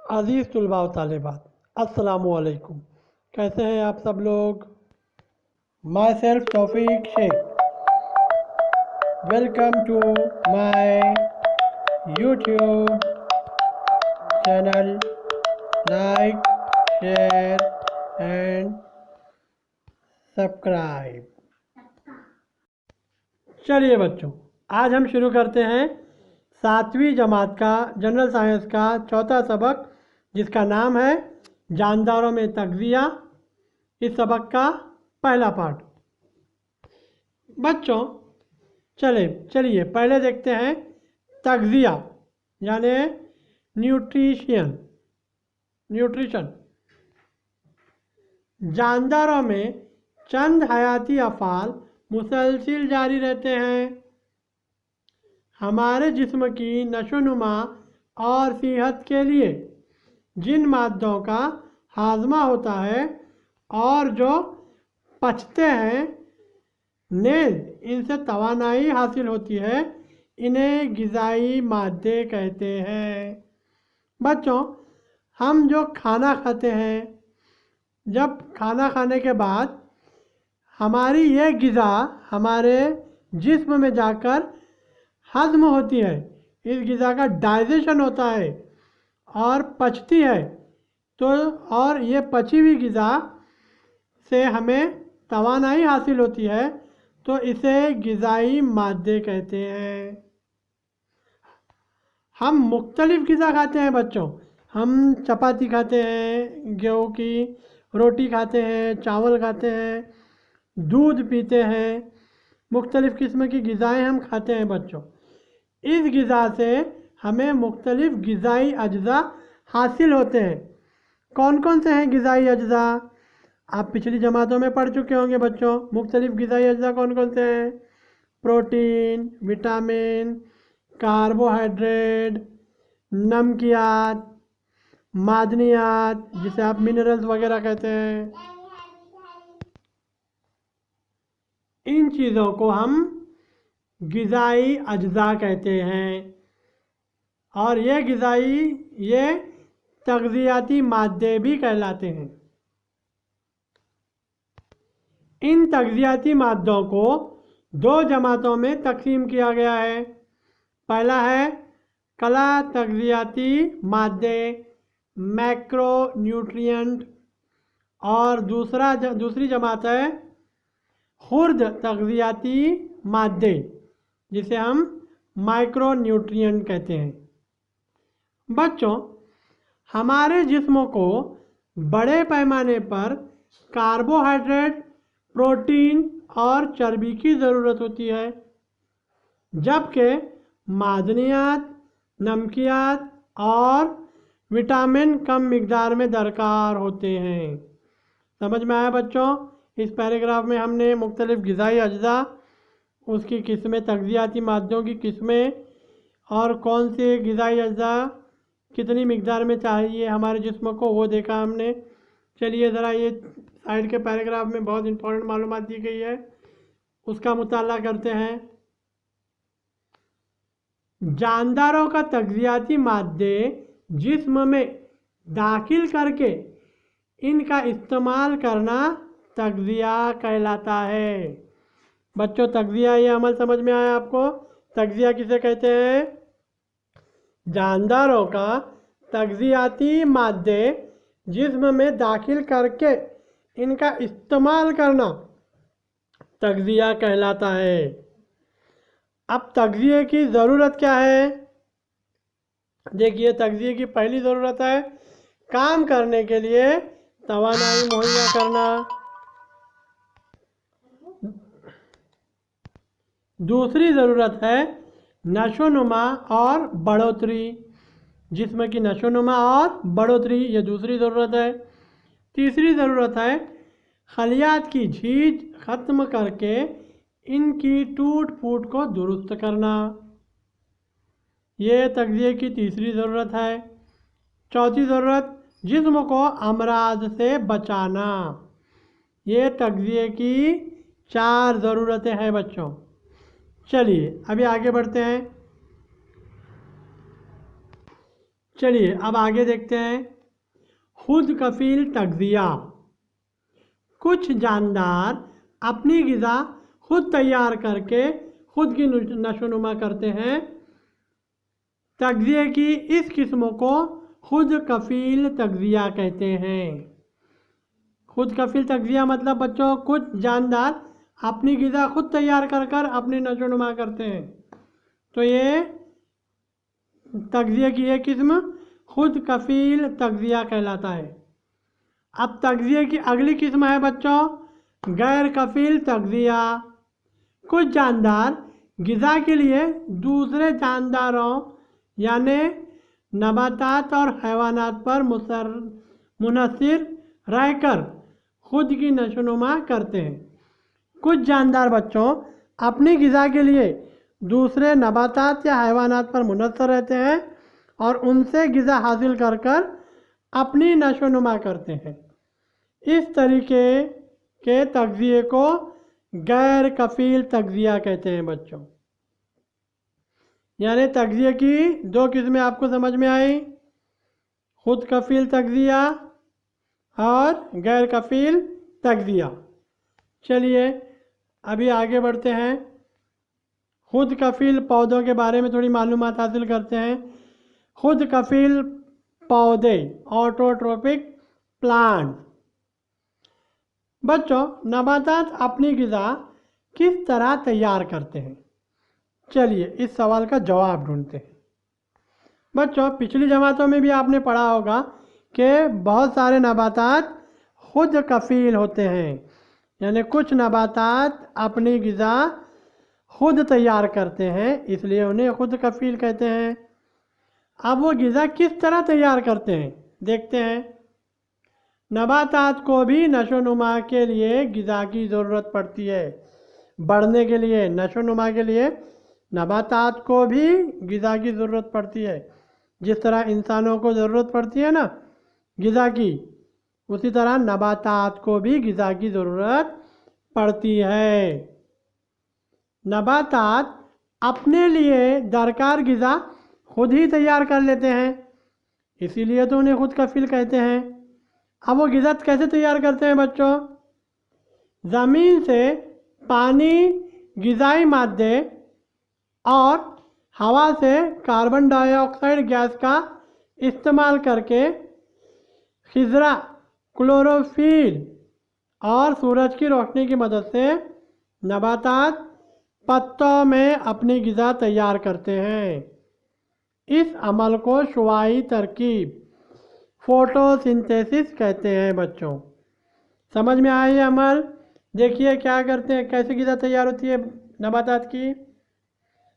عزیز طلباء و طالبات، السلام علیکم۔ کیسے ہیں آپ سب لوگ؟ My self Taufiq Shaikh, welcome to my YouTube channel. Like, share and subscribe. چلیے بچوں، آج ہم شروع کرتے ہیں 7ویں جماعت کا جنرل سائنس کا چوتھا سبق، جس کا نام ہے جانداروں میں تغذیہ۔ اس سبق کا پہلا پارٹ۔ بچوں چلیے پہلے دیکھتے ہیں تغذیہ یعنی نیوٹریشن۔ جانداروں میں چند حیاتی افعال مسلسل جاری رہتے ہیں۔ ہمارے جسم کی نشو و نما اور صحت کے لیے جن مادوں کا ہاضمہ ہوتا ہے اور جو پچتے ہیں، نیز ان سے توانائی حاصل ہوتی ہے، انہیں غذائی مادے کہتے ہیں۔ بچوں، ہم جو کھانا کھاتے ہیں، جب کھانا کھانے کے بعد ہماری یہ غذا ہمارے جسم میں جا کر ہضم ہوتی ہے، اس غذا کا ڈائجیشن ہوتا ہے اور پچتی ہے، اور یہ پچی ہوئی غذا سے ہمیں توانائی حاصل ہوتی ہے، تو اسے غذائی مادے کہتے ہیں۔ ہم مختلف غذا کھاتے ہیں بچوں۔ ہم چپاتی کھاتے ہیں، گیہوں کی روٹی کھاتے ہیں، چاول کھاتے ہیں، دودھ پیتے ہیں، مختلف قسم کی غذائیں ہم کھاتے ہیں بچوں۔ اس غذا سے ہمیں مختلف غذائی اجزاء حاصل ہوتے ہیں۔ کون کون سے ہیں غذائی اجزاء؟ آپ پچھلی جماعتوں میں پڑھ چکے ہوں گے بچوں۔ مختلف غذائی اجزاء کون کون سے ہیں؟ پروٹین، وٹامن، کاربوہائیڈریٹ، نمکیات، معدنیات جسے آپ منرلز وغیرہ کہتے ہیں۔ ان چیزوں کو ہم غذائی اجزاء کہتے ہیں، اور یہ تغذیاتی مادے بھی کہلاتے ہیں۔ ان تغذیاتی مادوں کو 2 جماعتوں میں تقسیم کیا گیا ہے۔ پہلا ہے کلا تغذیاتی مادے، میکرو نیوٹرینٹ، اور دوسری جماعت ہے خرد تغذیاتی مادے، جسے ہم مائکرو نیوٹرینٹ کہتے ہیں۔ بچوں، ہمارے جسم کو بڑے پیمانے پر کاربوہائیڈریٹ، پروٹین اور چربی کی ضرورت ہوتی ہے، جبکہ معدنیات، نمکیات اور وٹامن کم مقدار میں درکار ہوتے ہیں۔ سمجھ میں آیا بچوں؟ اس پیراگراف میں ہم نے مختلف غذائی اجزاء، اس کی قسمیں، تغذیاتی مادوں کی قسمیں، اور کون سے غذائی اجزاء کتنی مقدار میں چاہیے ہمارے جسم کو، وہ دیکھا ہم نے۔ چلیے ذرا یہ سائڈ کے پیراگراف میں بہت امپورٹنٹ معلومات دی گئی ہے، اس کا مطالعہ کرتے ہیں۔ جانداروں کا تغذیاتی مادے جسم میں داخل کر کے ان کا استعمال کرنا تغذیہ کہلاتا ہے۔ بچوں، تغذیہ یہ عمل سمجھ میں آیا آپ کو؟ تغذیہ کسے کہتے ہیں؟ جانداروں کا تغذیاتی مادے جسم میں داخل کر کے ان کا استعمال کرنا تغذیہ کہلاتا ہے۔ اب تغذیے کی ضرورت کیا ہے؟ دیکھیے، تغذیے کی پہلی ضرورت ہے کام کرنے کے لیے توانائی مہیا کرنا۔ دوسری ضرورت ہے نشو و نما اور بڑھوتری، جسم کی نشو و نما اور بڑھوتری، یہ دوسری ضرورت ہے۔ تیسری ضرورت ہے خلیات کی جھیج ختم کر کے ان کی ٹوٹ پھوٹ کو درست کرنا، یہ تغذیے کی تیسری ضرورت ہے۔ چوتھی ضرورت جسم کو امراض سے بچانا۔ یہ تغذیے کی 4 ضرورتیں ہیں بچوں۔ چلیے ابھی آگے بڑھتے ہیں۔ چلیے اب آگے دیکھتے ہیں خود کفیل تغذیہ۔ کچھ جاندار اپنی غذا خود تیار کر کے خود کی نشو نما کرتے ہیں۔ تغذیے کی اس قسم کو خود کفیل تغذیہ کہتے ہیں۔ خود کفیل تغذیہ مطلب بچوں کچھ جاندار اپنی غذا خود تیار کر کر اپنی نشو نما کرتے ہیں، تو یہ تغذیے کی ایک قسم خود کفیل تغذیہ کہلاتا ہے۔ اب تغذیے کی اگلی قسم ہے بچوں غیر کفیل تغذیہ۔ کچھ جاندار غذا کے لیے دوسرے جانداروں یعنی نباتات اور حیوانات پر منحصر رہ کر خود کی نشو نما کرتے ہیں۔ کچھ جاندار بچوں اپنی غذا کے لیے دوسرے نباتات یا حیوانات پر منحصر رہتے ہیں اور ان سے غذا حاصل کر کر اپنی نشو نما کرتے ہیں۔ اس طریقے کے تغذیے کو غیر کفیل تغذیہ کہتے ہیں بچوں۔ یعنی تغذیے کی دو قسمیں آپ کو سمجھ میں آئی، خود کفیل تغذیہ اور غیر کفیل تغذیہ۔ چلیے ابھی آگے بڑھتے ہیں، خود کفیل پودوں کے بارے میں تھوڑی معلومات حاصل کرتے ہیں۔ خود کفیل پودے آٹوٹروپک پلانٹ۔ بچوں نباتات اپنی غذا کس طرح تیار کرتے ہیں؟ چلیے اس سوال کا جواب ڈھونڈتے ہیں۔ بچوں پچھلی جماعتوں میں بھی آپ نے پڑھا ہوگا کہ بہت سارے نباتات خود کفیل ہوتے ہیں، یعنی کچھ نباتات اپنی غذا خود تیار کرتے ہیں، اس لیے انہیں خود کفیل کہتے ہیں۔ اب وہ غذا کس طرح تیار کرتے ہیں دیکھتے ہیں۔ نباتات کو بھی نشو نما کے لیے غذا کی ضرورت پڑتی ہے۔ بڑھنے کے لیے، نشو نما کے لیے نباتات کو بھی غذا کی ضرورت پڑتی ہے۔ جس طرح انسانوں کو ضرورت پڑتی ہے نا غذا کی، اسی طرح نباتات کو بھی غذا کی ضرورت پڑتی ہے۔ نباتات اپنے لیے درکار غذا خود ہی تیار کر لیتے ہیں، اسی لیے تو انہیں خود کفیل کہتے ہیں۔ اب وہ غذا کیسے تیار کرتے ہیں بچوں؟ زمین سے پانی، غذائی مادے اور ہوا سے کاربن ڈائی آکسائڈ گیس کا استعمال کر کے خضرہ، کلوروفل اور سورج کی روشنی کی مدد سے نباتات پتوں میں اپنی غذا تیار کرتے ہیں۔ اس عمل کو شعاعی ترکیب فوٹو سنتھیسس کہتے ہیں بچوں۔ سمجھ میں آئی عمل؟ دیکھیے کیا کرتے ہیں، کیسے غذا تیار ہوتی ہے نباتات کی۔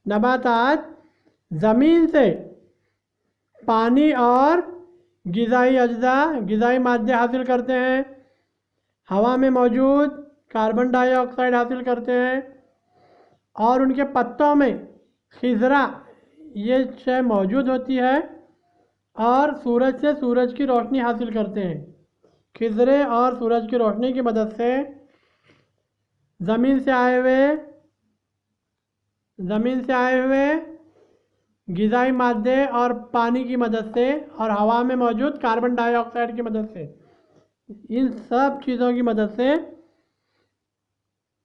نباتات زمین سے پانی اور غذائی اجزاء، غذائی مادے حاصل کرتے ہیں، ہوا میں موجود کاربن ڈائی آکسائڈ حاصل کرتے ہیں اور ان کے پتوں میں خضرہ یہ شے موجود ہوتی ہے اور سورج سے سورج کی روشنی حاصل کرتے ہیں۔ خضرے اور سورج کی روشنی کی مدد سے زمین سے آئے ہوئے غذائی مادے اور پانی کی مدد سے اور ہوا میں موجود کاربن ڈائی آکسائڈ کی مدد سے، ان سب چیزوں کی مدد سے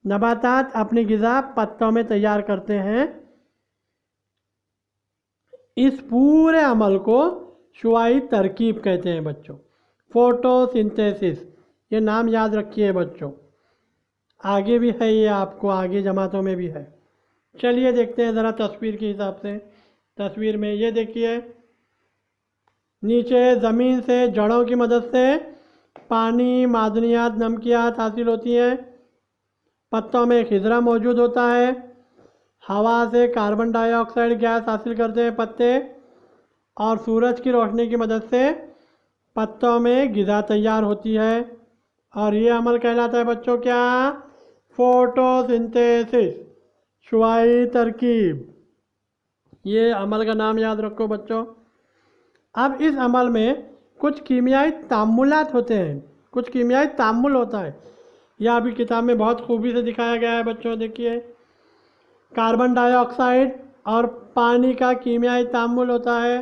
نباتات اپنی غذا پتوں میں تیار کرتے ہیں۔ اس پورے عمل کو شعاعی ترکیب کہتے ہیں بچوں، فوٹو سنتھیسس۔ یہ نام یاد رکھیے بچوں، آگے بھی ہے یہ، آپ کو آگے جماعتوں میں بھی ہے۔ چلیے دیکھتے ہیں ذرا تصویر کے حساب سے۔ تصویر میں یہ دیکھیے، نیچے زمین سے جڑوں کی مدد سے پانی، معدنیات، نمکیات حاصل ہوتی ہیں، پتوں میں خضرہ موجود ہوتا ہے، ہوا سے کاربن ڈائی آکسائڈ گیس حاصل کرتے ہیں پتے، اور سورج کی روشنی کی مدد سے پتوں میں غذا تیار ہوتی ہے، اور یہ عمل کہلاتا ہے بچوں کیا؟ فوٹو سنتھیسس، شعاعی ترکیب۔ یہ عمل کا نام یاد رکھو بچوں۔ اب اس عمل میں کچھ کیمیائی تعاملات ہوتے ہیں، کچھ کیمیائی تعامل ہوتا ہے، یہ ابھی کتاب میں بہت خوبی سے دکھایا گیا ہے بچوں۔ دیکھیے کاربن ڈائی آکسائڈ اور پانی کا کیمیائی تعامل ہوتا ہے،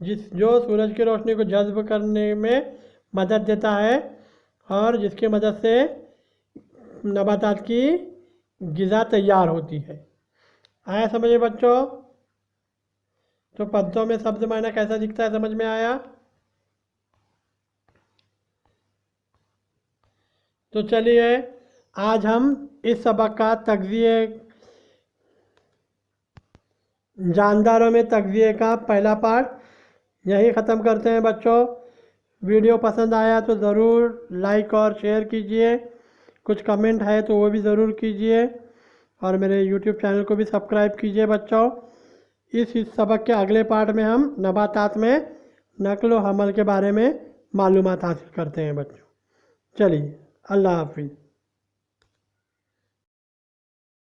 جو سورج کی روشنی کو جذب کرنے میں مدد دیتا ہے اور جس کی مدد سے نباتات کی غذا تیار ہوتی ہے۔ آیا سمجھے بچوں؟ تو پدوں میں سبز معنی کیسا دکھتا ہے، سمجھ میں آیا؟ تو چلیے آج ہم اس سبق کا تغذیے جانداروں میں تغذیے کا پہلا پارٹ یہی ختم کرتے ہیں بچوں۔ ویڈیو پسند آیا تو ضرور لائک اور شیئر کیجئے، کچھ کمنٹ ہے تو وہ بھی ضرور کیجئے، اور میرے یوٹیوب چینل کو بھی سبسکرائب کیجئے بچوں۔ اس سبق کے اگلے پارٹ میں ہم نباتات میں نقل و حمل کے بارے میں معلومات حاصل کرتے ہیں بچوں۔ چلیے اللہ حافظ۔